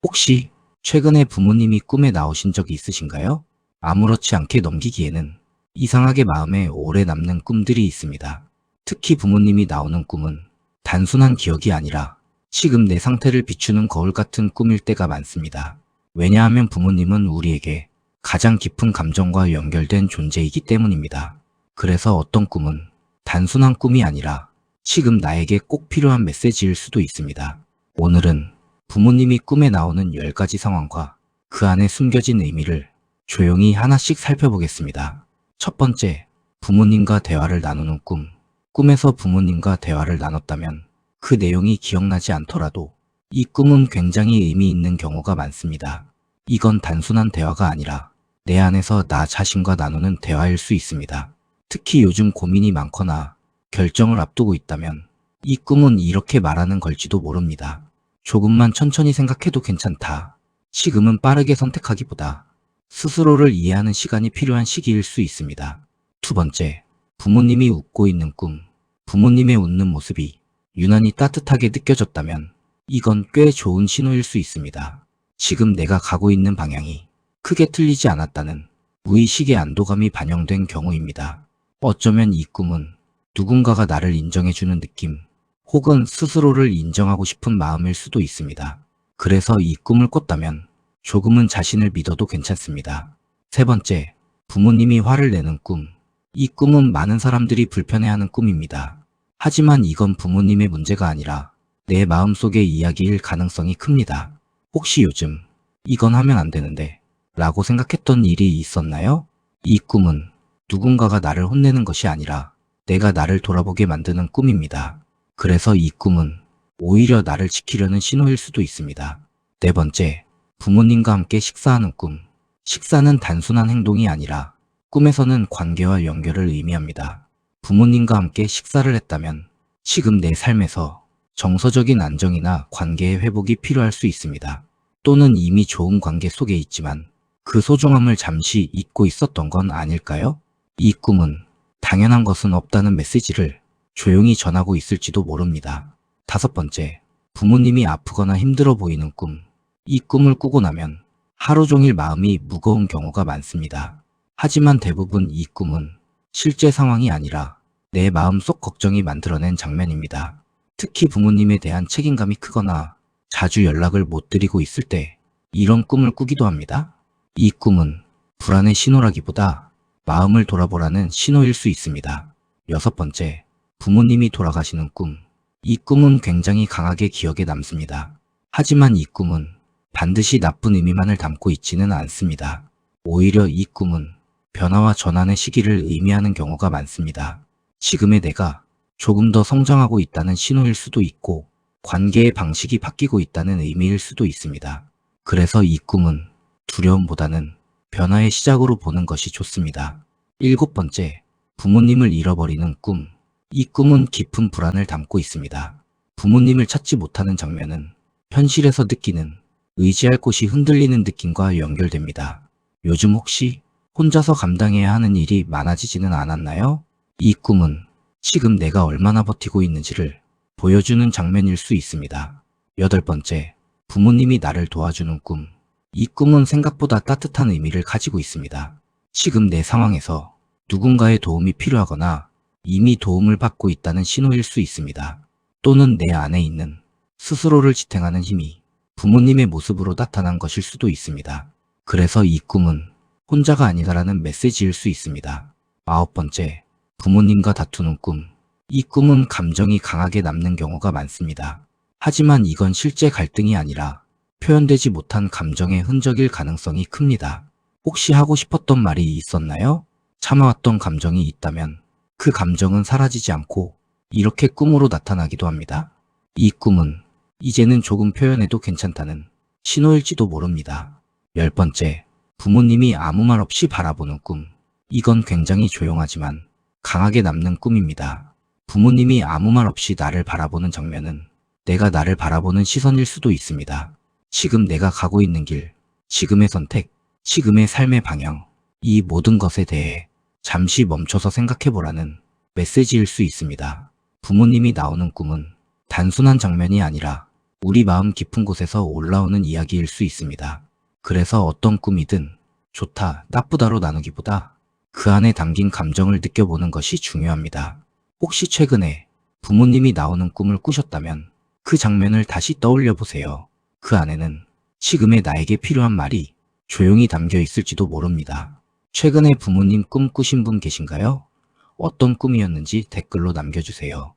혹시 최근에 부모님이 꿈에 나오신 적이 있으신가요? 아무렇지 않게 넘기기에는 이상하게 마음에 오래 남는 꿈들이 있습니다. 특히 부모님이 나오는 꿈은 단순한 기억이 아니라 지금 내 상태를 비추는 거울 같은 꿈일 때가 많습니다. 왜냐하면 부모님은 우리에게 가장 깊은 감정과 연결된 존재이기 때문입니다. 그래서 어떤 꿈은 단순한 꿈이 아니라 지금 나에게 꼭 필요한 메시지일 수도 있습니다. 오늘은 부모님이 꿈에 나오는 10가지 상황과 그 안에 숨겨진 의미를 조용히 하나씩 살펴보겠습니다. 첫 번째, 부모님과 대화를 나누는 꿈. 꿈에서 부모님과 대화를 나눴다면 그 내용이 기억나지 않더라도 이 꿈은 굉장히 의미 있는 경우가 많습니다. 이건 단순한 대화가 아니라 내 안에서 나 자신과 나누는 대화일 수 있습니다. 특히 요즘 고민이 많거나 결정을 앞두고 있다면 이 꿈은 이렇게 말하는 걸지도 모릅니다. 조금만 천천히 생각해도 괜찮다. 지금은 빠르게 선택하기보다 스스로를 이해하는 시간이 필요한 시기일 수 있습니다. 두 번째, 부모님이 웃고 있는 꿈. 부모님의 웃는 모습이 유난히 따뜻하게 느껴졌다면 이건 꽤 좋은 신호일 수 있습니다. 지금 내가 가고 있는 방향이 크게 틀리지 않았다는 무의식의 안도감이 반영된 경우입니다. 어쩌면 이 꿈은 누군가가 나를 인정해주는 느낌, 혹은 스스로를 인정하고 싶은 마음일 수도 있습니다. 그래서 이 꿈을 꿨다면 조금은 자신을 믿어도 괜찮습니다. 세 번째, 부모님이 화를 내는 꿈. 이 꿈은 많은 사람들이 불편해하는 꿈입니다. 하지만 이건 부모님의 문제가 아니라 내 마음속의 이야기일 가능성이 큽니다. 혹시 요즘 이건 하면 안 되는데 라고 생각했던 일이 있었나요? 이 꿈은 누군가가 나를 혼내는 것이 아니라 내가 나를 돌아보게 만드는 꿈입니다. 그래서 이 꿈은 오히려 나를 지키려는 신호일 수도 있습니다. 네 번째, 부모님과 함께 식사하는 꿈. 식사는 단순한 행동이 아니라 꿈에서는 관계와 연결을 의미합니다. 부모님과 함께 식사를 했다면 지금 내 삶에서 정서적인 안정이나 관계의 회복이 필요할 수 있습니다. 또는 이미 좋은 관계 속에 있지만 그 소중함을 잠시 잊고 있었던 건 아닐까요? 이 꿈은 당연한 것은 없다는 메시지를 조용히 전하고 있을지도 모릅니다. 다섯 번째, 부모님이 아프거나 힘들어 보이는 꿈. 이 꿈을 꾸고 나면 하루 종일 마음이 무거운 경우가 많습니다. 하지만 대부분 이 꿈은 실제 상황이 아니라 내 마음속 걱정이 만들어낸 장면입니다. 특히 부모님에 대한 책임감이 크거나 자주 연락을 못 드리고 있을 때 이런 꿈을 꾸기도 합니다. 이 꿈은 불안의 신호라기보다 마음을 돌아보라는 신호일 수 있습니다. 여섯 번째, 부모님이 돌아가시는 꿈. 이 꿈은 굉장히 강하게 기억에 남습니다. 하지만 이 꿈은 반드시 나쁜 의미만을 담고 있지는 않습니다. 오히려 이 꿈은 변화와 전환의 시기를 의미하는 경우가 많습니다. 지금의 내가 조금 더 성장하고 있다는 신호일 수도 있고 관계의 방식이 바뀌고 있다는 의미일 수도 있습니다. 그래서 이 꿈은 두려움보다는 변화의 시작으로 보는 것이 좋습니다. 일곱 번째, 부모님을 잃어버리는 꿈. 이 꿈은 깊은 불안을 담고 있습니다. 부모님을 찾지 못하는 장면은 현실에서 느끼는 의지할 곳이 흔들리는 느낌과 연결됩니다. 요즘 혹시 혼자서 감당해야 하는 일이 많아지지는 않았나요? 이 꿈은 지금 내가 얼마나 버티고 있는지를 보여주는 장면일 수 있습니다. 여덟 번째, 부모님이 나를 도와주는 꿈. 이 꿈은 생각보다 따뜻한 의미를 가지고 있습니다. 지금 내 상황에서 누군가의 도움이 필요하거나 이미 도움을 받고 있다는 신호일 수 있습니다. 또는 내 안에 있는 스스로를 지탱하는 힘이 부모님의 모습으로 나타난 것일 수도 있습니다. 그래서 이 꿈은 혼자가 아니다라는 메시지일 수 있습니다. 아홉 번째, 부모님과 다투는 꿈. 이 꿈은 감정이 강하게 남는 경우가 많습니다. 하지만 이건 실제 갈등이 아니라 표현되지 못한 감정의 흔적일 가능성이 큽니다. 혹시 하고 싶었던 말이 있었나요? 참아왔던 감정이 있다면 그 감정은 사라지지 않고 이렇게 꿈으로 나타나기도 합니다. 이 꿈은 이제는 조금 표현해도 괜찮다는 신호일지도 모릅니다. 열 번째, 부모님이 아무 말 없이 바라보는 꿈. 이건 굉장히 조용하지만 강하게 남는 꿈입니다. 부모님이 아무 말 없이 나를 바라보는 장면은 내가 나를 바라보는 시선일 수도 있습니다. 지금 내가 가고 있는 길, 지금의 선택, 지금의 삶의 방향, 이 모든 것에 대해 잠시 멈춰서 생각해보라는 메시지일 수 있습니다. 부모님이 나오는 꿈은 단순한 장면이 아니라 우리 마음 깊은 곳에서 올라오는 이야기일 수 있습니다. 그래서 어떤 꿈이든 좋다, 나쁘다로 나누기보다 그 안에 담긴 감정을 느껴보는 것이 중요합니다. 혹시 최근에 부모님이 나오는 꿈을 꾸셨다면 그 장면을 다시 떠올려 보세요. 그 안에는 지금의 나에게 필요한 말이 조용히 담겨 있을지도 모릅니다. 최근에 부모님 꿈 꾸신 분 계신가요? 어떤 꿈이었는지 댓글로 남겨주세요.